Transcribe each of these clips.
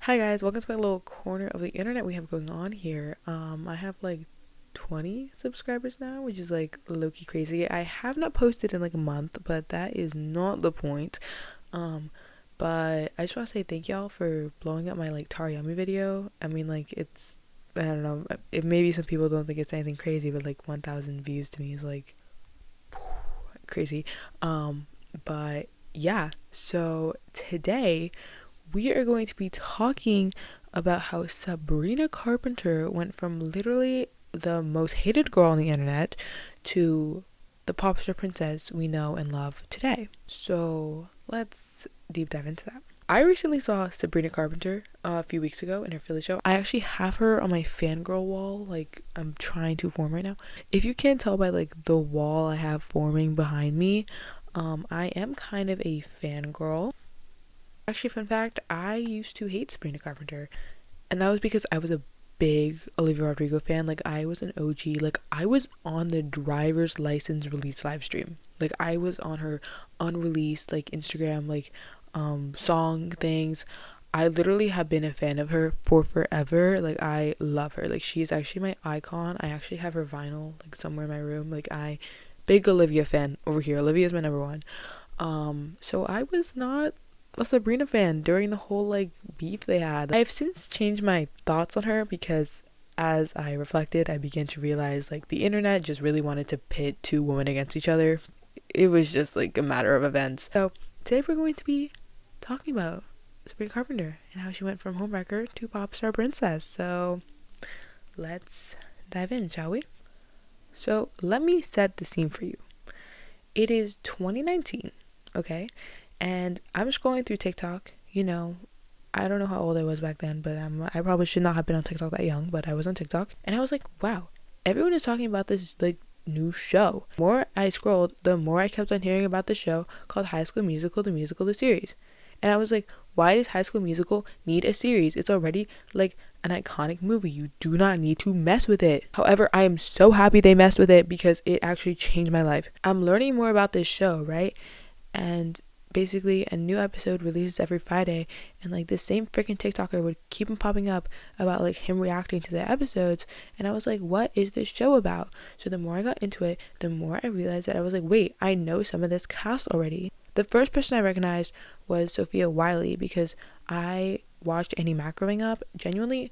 Hi guys, welcome to my little corner of the internet we have going on here. I have like 20 subscribers now, which is like low-key crazy. I have not posted in like a month, but that is not the point. Um, but I just want to say thank y'all for blowing up my like Tariyami video. I mean, like I don't know, it maybe some people don't think it's anything crazy, but like 1,000 views to me is like crazy. But yeah, so today we are going to be talking about how Sabrina Carpenter went from literally the most hated girl on the internet to the Popstar princess we know and love today. So let's deep dive into that. I recently saw Sabrina Carpenter a few weeks ago in her Philly show. I actually have her on my fangirl wall, like I'm trying to form right now. If you can't tell by like the wall I have forming behind me, I am kind of a fangirl. Actually, fun fact, I used to hate Sabrina Carpenter, and that was because I was a big Olivia Rodrigo fan. Like, I was an OG. Like, I was on the driver's license release live stream. Like, I was on her unreleased, like, Instagram, like, song things. I literally have been a fan of her for forever. Like, I love her. Like, she is actually my icon. I actually have her vinyl, like, somewhere in my room. Like, big Olivia fan over here. Olivia is my number one. So I was not a Sabrina fan during the whole like beef they had. I have since changed my thoughts on her because as I reflected, I began to realize like the internet just really wanted to pit two women against each other. It was just like a matter of events. So today we're going to be talking about Sabrina Carpenter and how she went from Homewrecker to Popstar Princess. So let's dive in, shall we? So let me set the scene for you. It is 2019, okay? And I'm scrolling through TikTok, I don't know how old I was back then, but I probably should not have been on TikTok that young, but I was on TikTok. And I was like, wow, everyone is talking about this, like, new show. The more I scrolled, the more I kept on hearing about the show called High School Musical, the series. And I was like, why does High School Musical need a series? It's already, like, an iconic movie. You do not need to mess with it. However, I am so happy they messed with it because it actually changed my life. I'm learning more about this show, right? And basically a new episode releases every Friday, and like this same freaking TikToker would keep on popping up about like him reacting to the episodes, and I was like, what is this show about? So the more I got into it, the more I realized that I was like, wait, I know some of this cast already. The first person I recognized was Sophia Wiley because I watched Annie Mac growing up. Genuinely,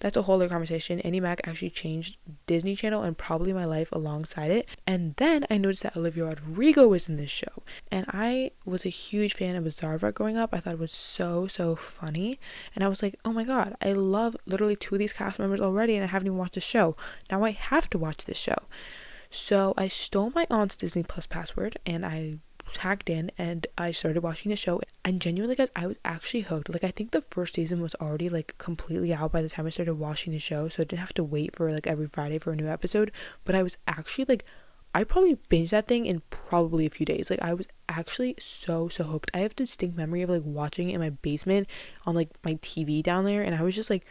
that's a whole other conversation. Annie Mac actually changed Disney Channel and probably my life alongside it. And then I noticed that Olivia Rodrigo was in this show. And I was a huge fan of Bizarre growing up. I thought it was so, so funny. And I was like, oh my god, I love literally two of these cast members already and I haven't even watched the show. Now I have to watch this show. So I stole my aunt's Disney Plus password and I hacked in and I started watching the show, and genuinely guys, I was actually hooked. Like I think the first season was already like completely out by the time I started watching the show, so I didn't have to wait for like every Friday for a new episode, but I was actually like, I probably binged that thing in probably a few days. Like I was actually so hooked. I have distinct memory of like watching it in my basement on like my TV down there, and I was just like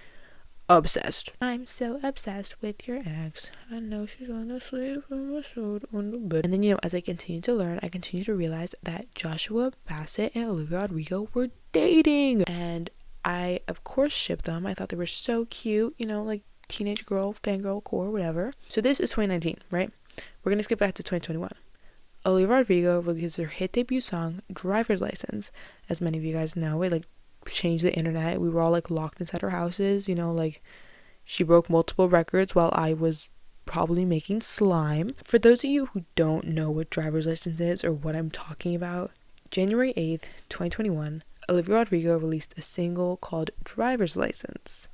obsessed. I'm so obsessed with your ex. I know she's gonna sleep on my shoulder on the bed. And then, as I continued to learn, I continued to realize that Joshua Bassett and Olivia Rodrigo were dating. And I, of course, shipped them. I thought they were so cute, like teenage girl, fangirl, core, whatever. So this is 2019, right? We're gonna skip back to 2021. Olivia Rodrigo released her hit debut song, Driver's License. As many of you guys know, it changed the internet. We were all like locked inside our houses, like she broke multiple records while I was probably making slime. For those of you who don't know what Driver's License is or what I'm talking about, January 8th, 2021, Olivia Rodrigo released a single called Driver's License,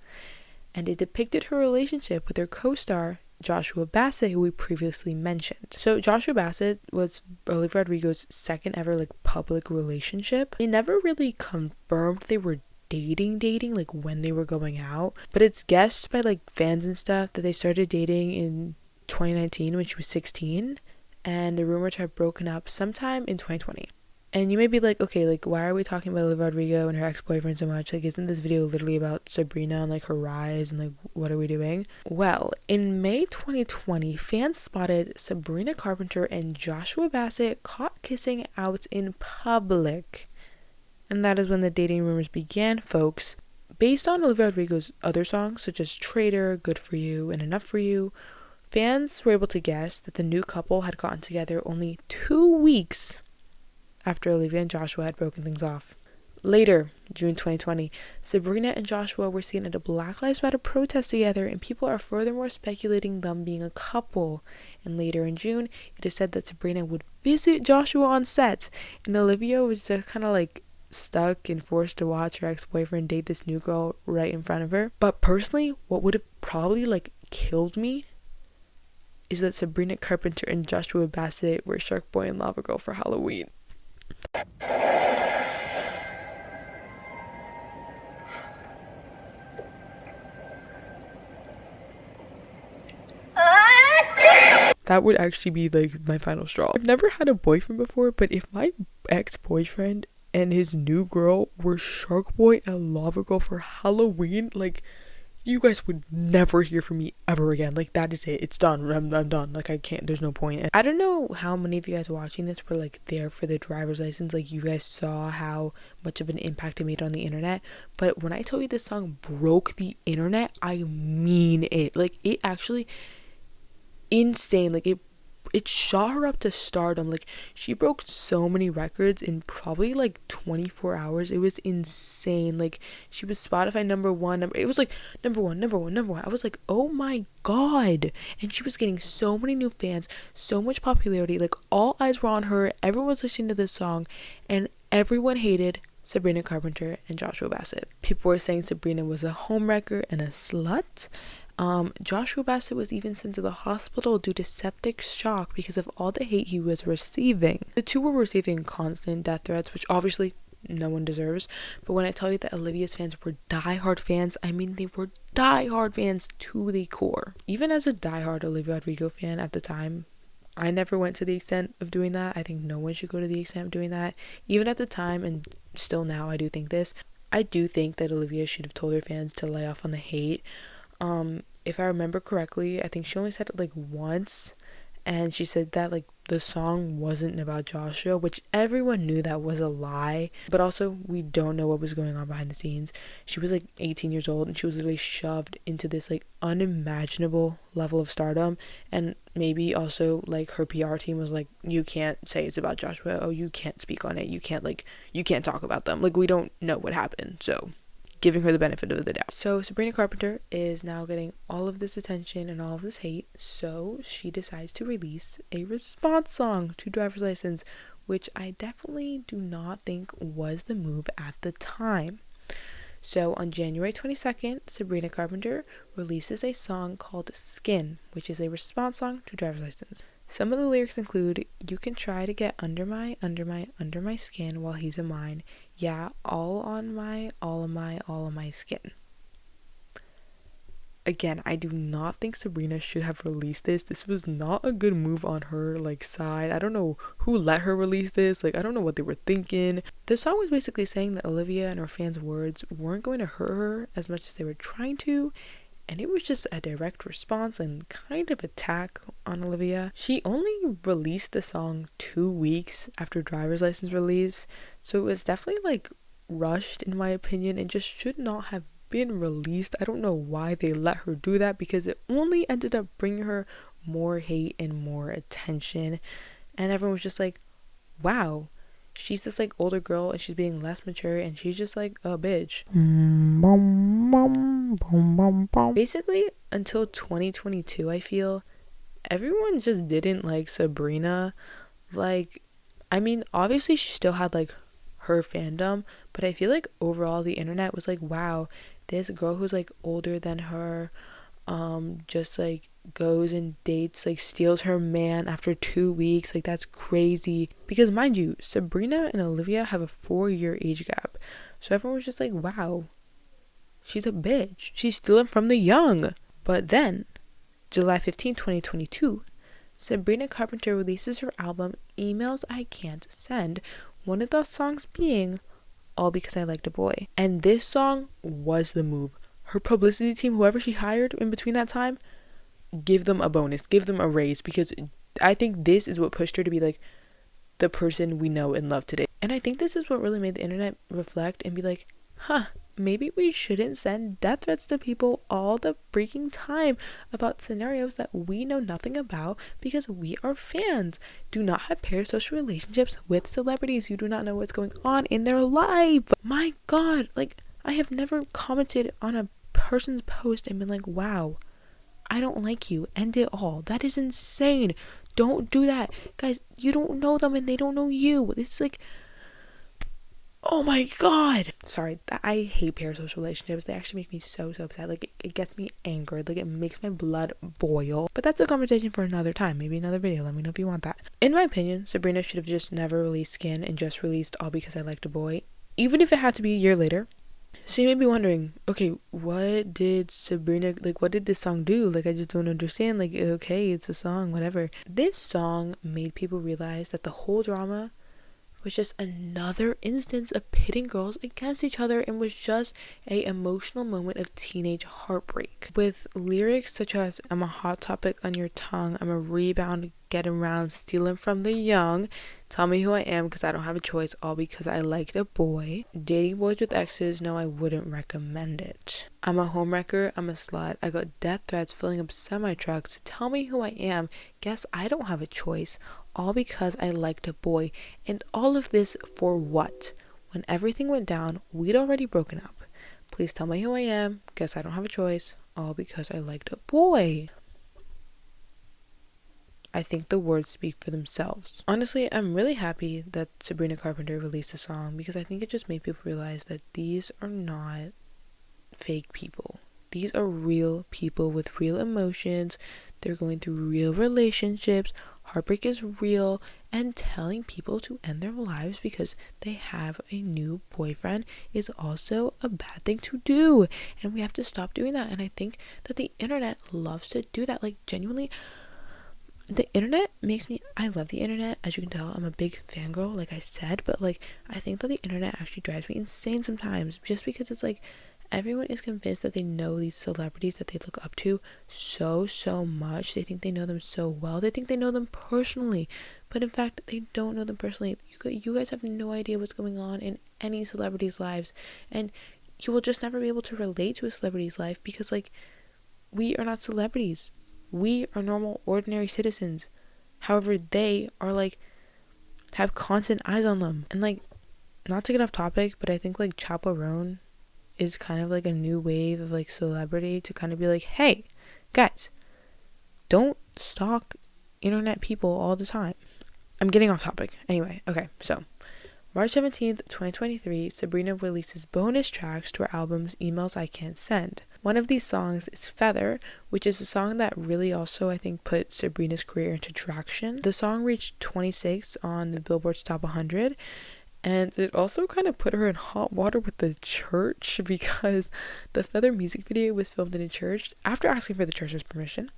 and it depicted her relationship with her co-star Joshua Bassett, who we previously mentioned. So Joshua Bassett was Olivia Rodrigo's second ever public relationship. They never really confirmed they were dating like when they were going out, but it's guessed by fans and stuff that they started dating in 2019 when she was 16, and the rumored to have broken up sometime in 2020. And you may be like, okay, why are we talking about Olivia Rodrigo and her ex-boyfriend so much? Isn't this video literally about Sabrina and her rise and what are we doing? Well, in May 2020, fans spotted Sabrina Carpenter and Joshua Bassett caught kissing out in public. And that is when the dating rumors began, folks. Based on Olivia Rodrigo's other songs, such as Traitor, Good For You, and Enough For You, fans were able to guess that the new couple had gotten together only 2 weeks after Olivia and Joshua had broken things off. Later, June 2020, Sabrina and Joshua were seen at a Black Lives Matter protest together, and people are furthermore speculating them being a couple. And later in June, it is said that Sabrina would visit Joshua on set, and Olivia was just kind of like stuck and forced to watch her ex-boyfriend date this new girl right in front of her. But personally, what would have probably like killed me is that Sabrina Carpenter and Joshua Bassett were Shark Boy and Lava Girl for Halloween. That would actually be like my final straw. I've never had a boyfriend before, but if my ex-boyfriend and his new girl were Shark Boy and Lava Girl for Halloween, like, you guys would never hear from me ever again. Like, that is it. It's done. I'm done. Like, I can't. There's no point. And I don't know how many of you guys watching this were, like, there for the driver's license. Like, you guys saw how much of an impact it made on the internet. But when I tell you this song broke the internet, I mean it. Like, it actually... insane. Like, it shot her up to stardom. Like, she broke so many records in probably like 24 hours. It was insane. Like, she was Spotify number one. It was like number one. I was like, oh my god. And she was getting so many new fans, so much popularity. Like, all eyes were on her. Everyone was listening to this song, and everyone hated Sabrina Carpenter and Joshua Bassett. People were saying Sabrina was a homewrecker and a slut. Joshua Bassett was even sent to the hospital due to septic shock because of all the hate he was receiving. The two were receiving constant death threats, which obviously no one deserves. But when I tell you that Olivia's fans were diehard fans, I mean they were diehard fans to the core. Even as a diehard Olivia Rodrigo fan at the time, I never went to the extent of doing that. I think no one should go to the extent of doing that. Even at the time, and still now, I do think this. I do think that Olivia should have told her fans to lay off on the hate. If I remember correctly, I think she only said it like once, and she said that like the song wasn't about Joshua, which everyone knew that was a lie. But also, we don't know what was going on behind the scenes. She was like 18 years old, and she was literally shoved into this like unimaginable level of stardom. And maybe also like her PR team was like, you can't say it's about Joshua. Oh, you can't speak on it. You can't talk about them. Like, we don't know what happened. So, giving her the benefit of the doubt. So Sabrina Carpenter is now getting all of this attention and all of this hate, so she decides to release a response song to Driver's License, which I definitely do not think was the move at the time. So on January 22nd, Sabrina Carpenter releases a song called Skin, which is a response song to Driver's License. Some of the lyrics include, you can try to get under my skin while he's in mine. Yeah, all of my skin. Again, I do not think Sabrina should have released this. This was not a good move on her, like, side. I don't know who let her release this. Like, I don't know what they were thinking. The song was basically saying that Olivia and her fans' words weren't going to hurt her as much as they were trying to. And it was just a direct response and kind of attack on Olivia. She only released the song 2 weeks after Driver's License release, so it was definitely like rushed in my opinion and just should not have been released. I don't know why they let her do that, because it only ended up bringing her more hate and more attention, and everyone was just like, wow, she's this like older girl and she's being less mature and she's just like a bitch. Basically, until 2022, I feel everyone just didn't like Sabrina. Like, I mean, obviously she still had like her fandom, but I feel like overall the internet was like, wow, this girl who's like older than her just like goes and dates, like steals her man after 2 weeks. Like, that's crazy, because mind you, Sabrina and Olivia have a 4-year age gap, so everyone was just like, wow, she's a bitch, she's stealing from the young. But then July 15, 2022, Sabrina Carpenter releases her album Emails I Can't Send, one of those songs being All Because I Liked a Boy. And this song was the move. Her publicity team, whoever she hired in between that time, give them a bonus, give them a raise, because I think this is what pushed her to be like the person we know and love today. And I think this is what really made the internet reflect and be like, huh, maybe we shouldn't send death threats to people all the freaking time about scenarios that we know nothing about because we are fans. Do not have parasocial relationships with celebrities. You do not know what's going on in their life. My God, like, I have never commented on a person's post and been like, wow, I don't like you. End it all. That is insane. Don't do that. Guys, you don't know them and they don't know you. It's like, oh my God. Sorry, I hate parasocial relationships. They actually make me so upset. Like, it gets me angered. Like, it makes my blood boil. But that's a conversation for another time. Maybe another video. Let me know if you want that. In my opinion, Sabrina should have just never released Skin and just released All Because I Liked a Boy. Even if it had to be a year later. So you may be wondering, okay, what did Sabrina, like, what did this song do? Like, I just don't understand. Like, okay, it's a song, whatever. This song made people realize that the whole drama was just another instance of pitting girls against each other and was just a emotional moment of teenage heartbreak. With lyrics such as, I'm a hot topic on your tongue, I'm a rebound, get around, stealing from the young, tell me who I am because I don't have a choice, all because I liked a boy. Dating boys with exes, no, I wouldn't recommend it. I'm a homewrecker, I'm a slut, I got death threats filling up semi-trucks, tell me who I am, guess I don't have a choice, all because I liked a boy. And all of this for what? When everything went down, we'd already broken up. Please tell me who I am, guess I don't have a choice, all because I liked a boy. I think the words speak for themselves. Honestly, I'm really happy that Sabrina Carpenter released a song because I think it just made people realize that these are not fake people. These are real people with real emotions. They're going through real relationships. Heartbreak is real, and telling people to end their lives because they have a new boyfriend is also a bad thing to do, and we have to stop doing that. And I think that the internet loves to do that. Like, genuinely, the internet makes me, I love the internet. As you can tell, I'm a big fangirl, like I said, but like, I think that the internet actually drives me insane sometimes, just because it's like, everyone is convinced that they know these celebrities that they look up to so much. They think they know them so well. They think they know them personally, but in fact, they don't know them personally. You guys have no idea what's going on in any celebrity's lives, and you will just never be able to relate to a celebrity's life because, like, we are not celebrities. We are normal, ordinary citizens. However, they are, like, have constant eyes on them. And, like, not to get off topic, but I think, like, Chaperone is kind of like a new wave of, like, celebrity to kind of be like, hey, guys, don't stalk internet people all the time. I'm getting off topic. Anyway, okay, so March 17th, 2023, Sabrina releases bonus tracks to her album's Emails I Can't Send. One of these songs is Feather, which is a song that really also, I think, put Sabrina's career into traction. The song reached 26 on the Billboard's Top 100, and it also kind of put her in hot water with the church because the Feather music video was filmed in a church after asking for the church's permission.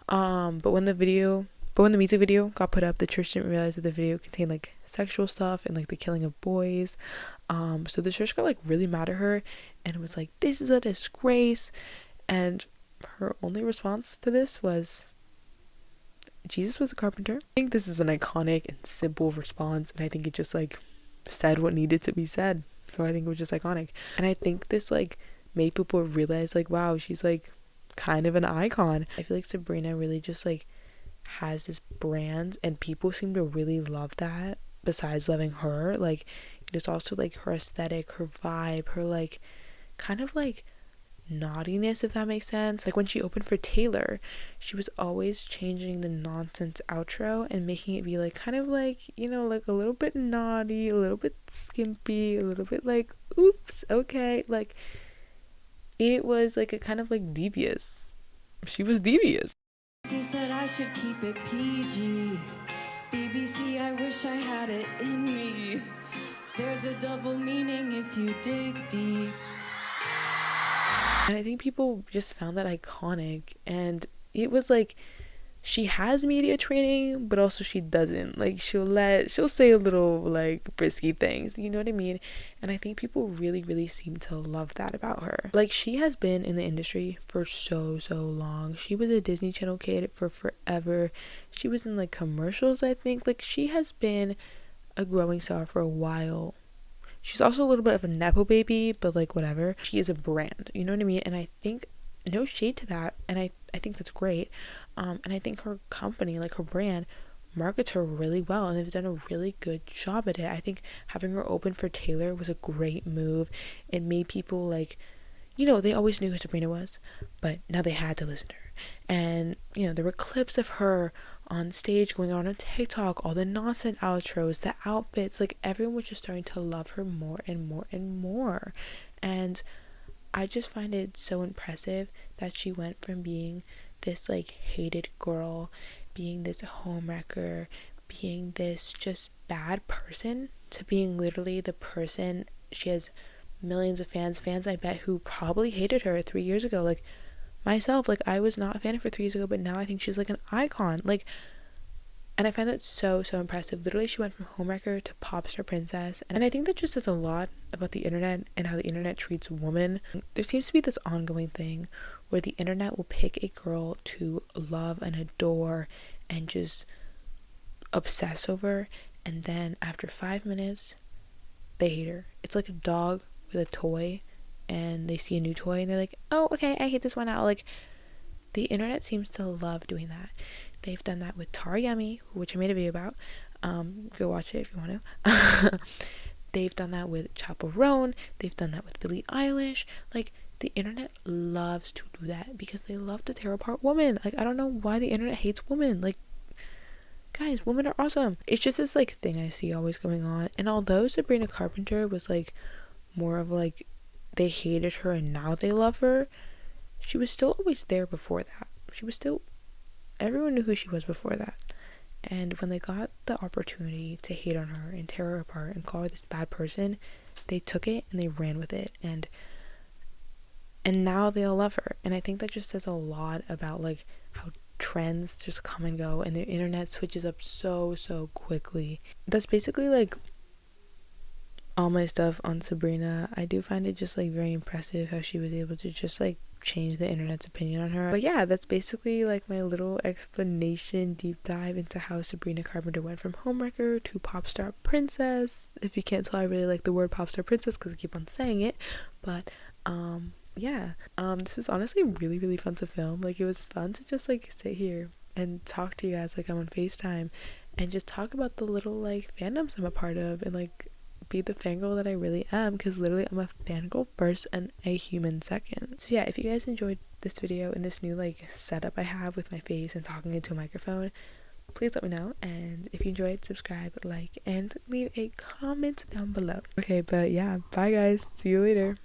But when the music video got put up, the church didn't realize that the video contained, like, sexual stuff and, like, the killing of boys. So the church got, like, really mad at her and was like, this is a disgrace. And her only response to this was, Jesus was a carpenter. I think this is an iconic and simple response, and I think it just, like, said what needed to be said. So I think it was just iconic. And I think this, like, made people realize, like, wow, she's, like, kind of an icon. I feel like Sabrina really just, like, has this brand, and people seem to really love that. Besides loving her, like, it is also, like, her aesthetic, her vibe, her, like, kind of, like, naughtiness, if that makes sense. Like, when she opened for Taylor, she was always changing the nonsense outro and making it be, like, kind of, like, you know, like, a little bit naughty, a little bit skimpy, a little bit, like, oops, okay. Like, it was, like, a kind of, like, devious. She was devious. She said I should keep it PG. BBC, I wish I had it in me. There's a double meaning if you dig deep. And I think people just found that iconic, and it was like, she has media training, but also she doesn't. Like, she'll say a little, like, risky things, you know what I mean? And I think people really seem to love that about her. Like, she has been in the industry for so long. She was a Disney Channel kid for forever. She was in, like, commercials, I think. Like, she has been a growing star for a while. She's also a little bit of a nepo baby, but like whatever. She is a brand, you know what I mean? And I think no shade to that, and I think that's great. And I think her company, like her brand, markets her really well, and they've done a really good job at it. I think having her open for Taylor was a great move. It made people like, you know, they always knew who Sabrina was, but now they had to listen to her. And, you know, there were clips of her on stage going on TikTok, all the nonsense outros, the outfits, like everyone was just starting to love her more and more and more. And I just find it so impressive that she went from being this like hated girl, being this homewrecker, being this just bad person, to being literally the person. She has millions of fans I bet who probably hated her 3 years ago, like myself. Like I was not a fan of her 3 years ago, but now I think she's like an icon, like. And I find that so impressive. Literally, she went from Homewrecker to Popstar Princess. And I think that just says a lot about the internet and how the internet treats women. There seems to be this ongoing thing where the internet will pick a girl to love and adore and just obsess over. And then after 5 minutes, they hate her. It's like a dog with a toy, and they see a new toy and they're like, oh, okay, I hate this one now. Like, the internet seems to love doing that. They've done that with Tara Yummy, which I made a video about. Go watch it if you want to. They've done that with Chaperone. They've done that with Billie Eilish. Like, the internet loves to do that because they love to tear apart women. Like, I don't know why the internet hates women. Like, guys, women are awesome. It's just this like thing I see always going on. And although Sabrina Carpenter was like more of like they hated her and now they love her, she was still always there before that. She was still, everyone knew who she was before that. And when they got the opportunity to hate on her and tear her apart and call her this bad person, they took it and they ran with it. And now they all love her. And I think that just says a lot about like how trends just come and go and the internet switches up so quickly. That's basically like all my stuff on Sabrina. I do find it just like very impressive how she was able to just like change the internet's opinion on her. But yeah, that's basically like my little explanation deep dive into how Sabrina Carpenter went from Homewrecker to Popstar Princess. If you can't tell, I really like the word Popstar Princess because I keep on saying it. But yeah, this was honestly really fun to film. Like, it was fun to just like sit here and talk to you guys like I'm on FaceTime and just talk about the little like fandoms I'm a part of and like be the fangirl that I really am, because literally I'm a fangirl first and a human second. So yeah, if you guys enjoyed this video and this new like setup I have with my face and talking into a microphone, please let me know. And if you enjoyed, subscribe, like, and leave a comment down below. Okay, but yeah, bye guys, see you later.